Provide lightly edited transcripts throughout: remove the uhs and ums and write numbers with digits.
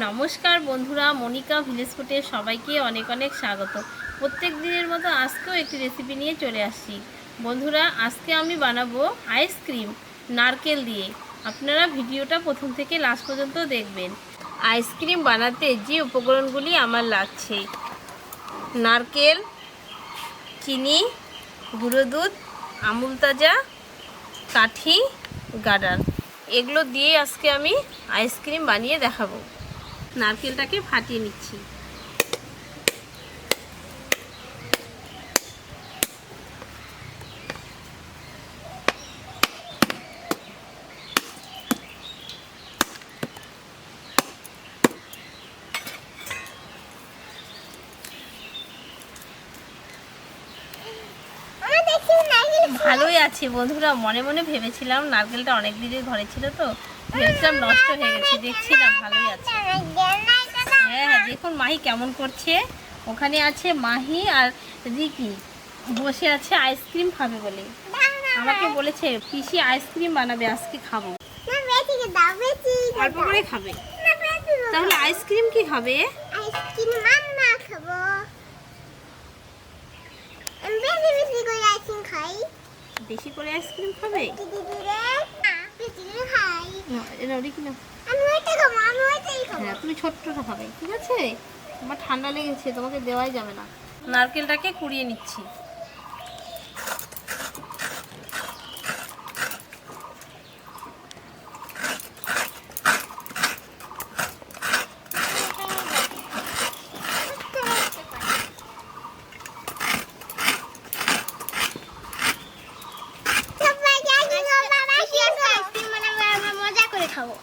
নমস্কার বন্ধুরা, মনিকা ভিলেজ ফুডে সবাইকে অনেক অনেক স্বাগত। প্রত্যেক দিনের মতো আজকেও একটি রেসিপি নিয়ে চলে আসছি। বন্ধুরা, আজকে আমি বানাবো আইসক্রিম নারকেল দিয়ে। আপনারা ভিডিওটা প্রথম থেকে লাস্ট পর্যন্ত দেখবেন। আইসক্রিম বানাতে যে উপকরণগুলি আমার লাগছে: নারকেল, চিনি, গুঁড়ো দুধ, আমুল তাজা, কাঠি, গার্ডার, এগুলো দিয়ে আজকে আমি আইসক্রিম বানিয়ে দেখাবো। নারকেলটাকে ফাটিয়ে নিচ্ছি। ভালোই আছে বন্ধুরা, মনে মনে ভেবেছিলাম নারকেলটা অনেক দিনের ঘরে ছিল তো ভেবেছিলাম নষ্ট হয়ে গেছে, দেখছি না ভালোই আছে। হ্যাঁ, দেখুন মাহি কেমন করছে। ওখানে আছে মাহি আর রিকি, বসে আছে আইসক্রিম খাবে বলে। আমাকে বলেছে পিসি আইসক্রিম বানাবে, আজকে খাবো। অল্প করে খাবে। তাহলে আইসক্রিম কি খাবে? আইসক্রিম মাম্মা খাবো। বেশি করে আইসক্রিম খাই। বেশি করে আইসক্রিম খাবে? হ্যাঁ, তুমি ছোট্টটা খাবে, ঠিক আছে? আমার ঠান্ডা লেগেছে, তোমাকে দেওয়াই যাবে না। নারকেলটাকে কুড়িয়ে নিচ্ছি। খাবো।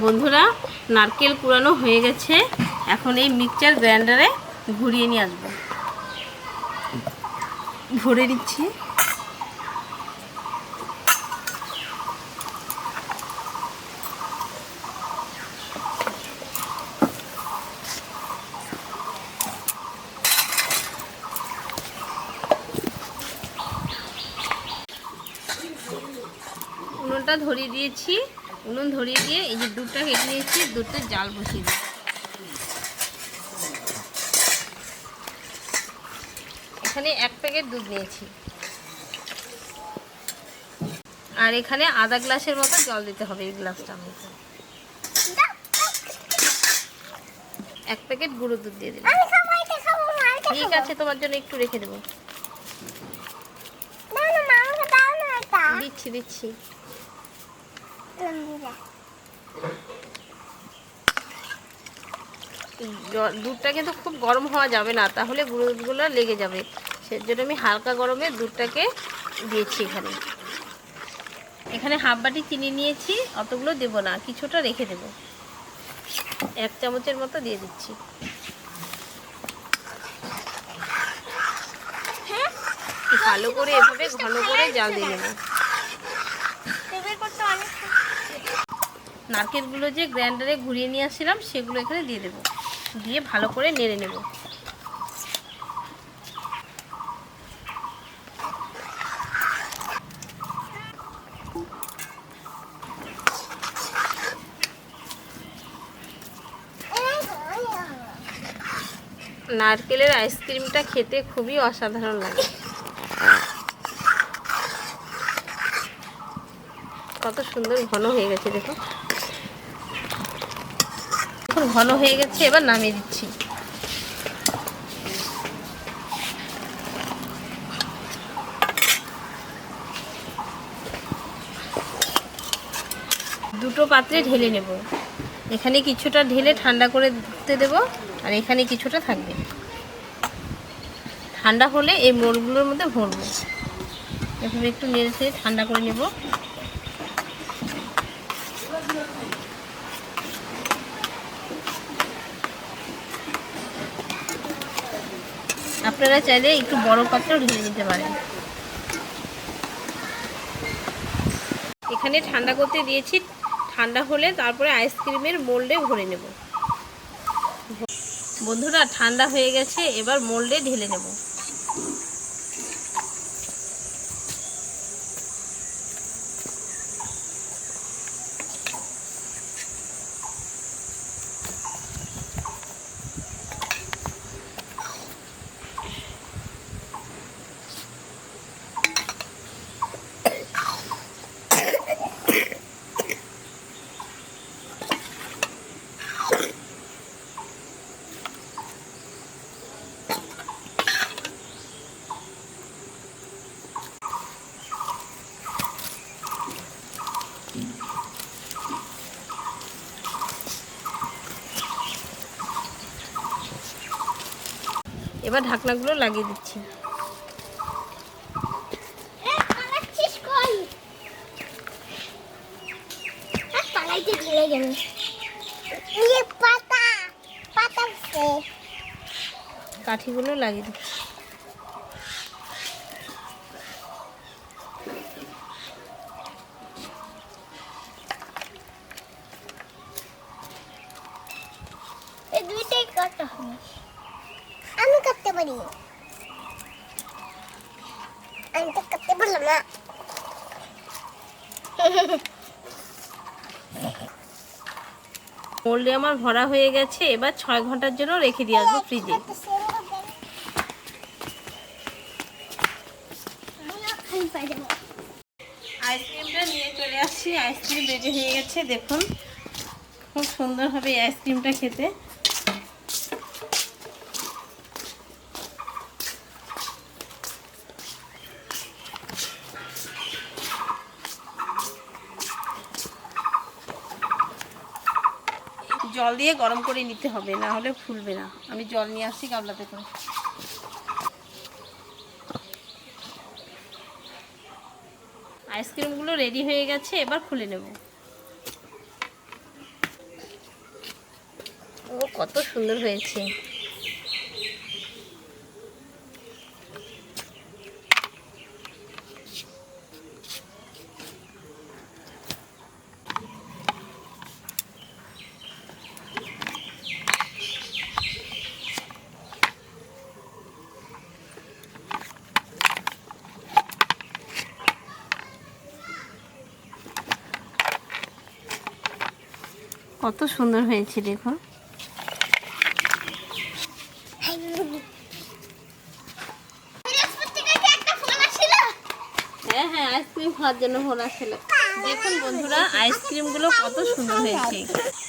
বন্ধুরা, নারকেল কুড়ানো হয়ে গেছে। এখন এই মিক্সচার গ্রাইন্ডারে ঘুরিয়ে নিয়ে আসবো। ভরে নিচ্ছি। উনুনটা ধরিয়ে দিয়েছি। উনুন ধরিয়ে দিয়ে এই যে দুধটা কেটে নিয়েছি, দুধটা জাল বসিয়ে দিই। এখানে 1 প্যাকেট দুধ নিয়েছি, আর এখানে আধা গ্লাসের মতো জল দিতে হবে। এই গ্লাসটা মতো 1 প্যাকেট গুঁড়ো দুধ দিয়ে দিলাম। ঠিক আছে, তোমার জন্য একটু রেখে দেবো। দিচ্ছি দিচ্ছি। দুধটা কিন্তু খুব গরম হওয়া যাবে না, তাহলে গুঁড়ো দুধগুলো লেগে যাবে। সেজন্য আমি হালকা গরমে দুধটাকে দিয়েছি। এখানে হাফ বাটি চিনি নিয়েছি, অতগুলো দেব না, কিছুটা রেখে দেব। 1 চামচের মতো দিয়ে দিচ্ছি। ভালো করে এভাবে ঘন করে জাল দিয়ে নেব। নারকেলগুলো যে গ্রাইন্ডারে ঘুরিয়ে নিয়ে আসছিলাম সেগুলো এখানে দিয়ে দেব, দিয়ে ভালো করে নেড়ে নেব। নারকেলের আইসক্রিমটা খেতে খুবই অসাধারণ লাগে। কত সুন্দর ঘন হয়ে গেছে, দেখো। এখন ঘন হয়ে গেছে, এবার নামিয়ে দিচ্ছি। দুটো পাত্রে ঢেলে নেব। এখানে কিছুটা ঢেলে ঠান্ডা করে দিতে দেব, আর এখানে কিছুটা থাকবে। ঠান্ডা হলে এই মোলগুলোর মধ্যে ভরবো। এভাবে একটু নেড়ে ঠান্ডা করে নেব। আপনারা চাইলে একটু বড় পাত্রেও ঢেলে নিতে পারেন। এখানে ঠান্ডা করতে দিয়েছি, ঠান্ডা হলে তারপরে আইসক্রিমের মোল্ডে ভরে নেব। বন্ধুরা ঠান্ডা হয়ে গেছে, এবার মোল্ডে ঢেলে নেব। এবার ঢাকনাগুলো লাগিয়ে দিচ্ছি। কাঠিগুলো লাগিয়ে দিচ্ছি। এই দুইটাই কাটা হবে। আমি করতে পারি, আমি তো করতে পারলাম না। মোল্ডে আমার ভরা হয়ে গেছে, এবার 6 ঘন্টার জন্য রেখে দিয়ে আসবো ফ্রিজে। আইসক্রিমটা নিয়ে চলে আসছি। আইসক্রিম রেডি হয়ে গেছে, দেখুন খুব সুন্দর হবে এই আইসক্রিমটা খেতে। জল দিয়ে গরম করে নিতে হবে, না হলে ফুলবে না। আমি জল নিয়ে আসছি গামলাতে করে। আইসক্রিমগুলো রেডি হয়ে গেছে, এবার খুলে নেব। ও কত সুন্দর হয়েছে। কত সুন্দর হয়েছে দেখুন। হ্যাঁ হ্যাঁ, আইসক্রিম খাওয়ার জন্য ফোন আসছিল। দেখুন বন্ধুরা আইসক্রিমগুলো কত সুন্দর হয়েছে,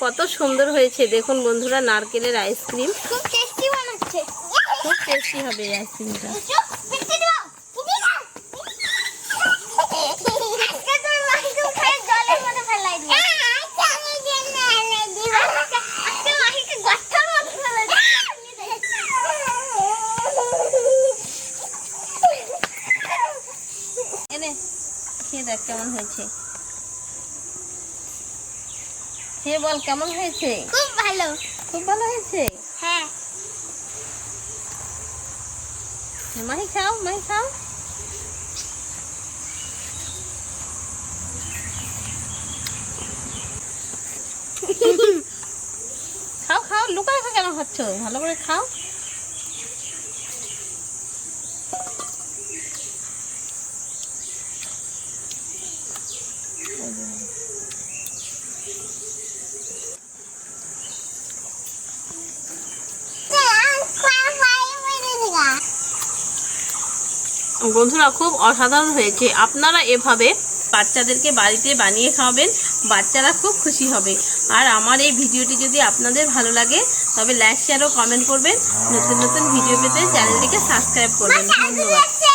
কত সুন্দর হয়েছে। দেখুন বন্ধুরা নারকেলের আইসক্রিম খুব টেস্টি বানাচ্ছে। খুব টেস্টি হবে এই আইসক্রিমটা। এনে খেয়ে দেখ কেমন হয়েছে, খেয়ে বল কেমন হয়েছে। খুব ভালো, খুব ভালো হয়েছে। হ্যাঁ। মাহি খাও, মাহি খাও। খাও খাও, লুকায় কেন খাচ্ছ, ভালো করে খাও। বন্ধুরা খুব অসাধারণ হয়েছে। আপনারা এভাবে বাচ্চাদেরকে বাড়িতে বানিয়ে খাওয়াবেন, বাচ্চারা খুব খুশি হবে। আর আমার এই ভিডিওটি যদি আপনাদের ভালো লাগে তবে লাইক শেয়ার ও কমেন্ট করবেন। নতুন নতুন ভিডিও পেতে চ্যানেলটিকে সাবস্ক্রাইব করবেন। ধন্যবাদ।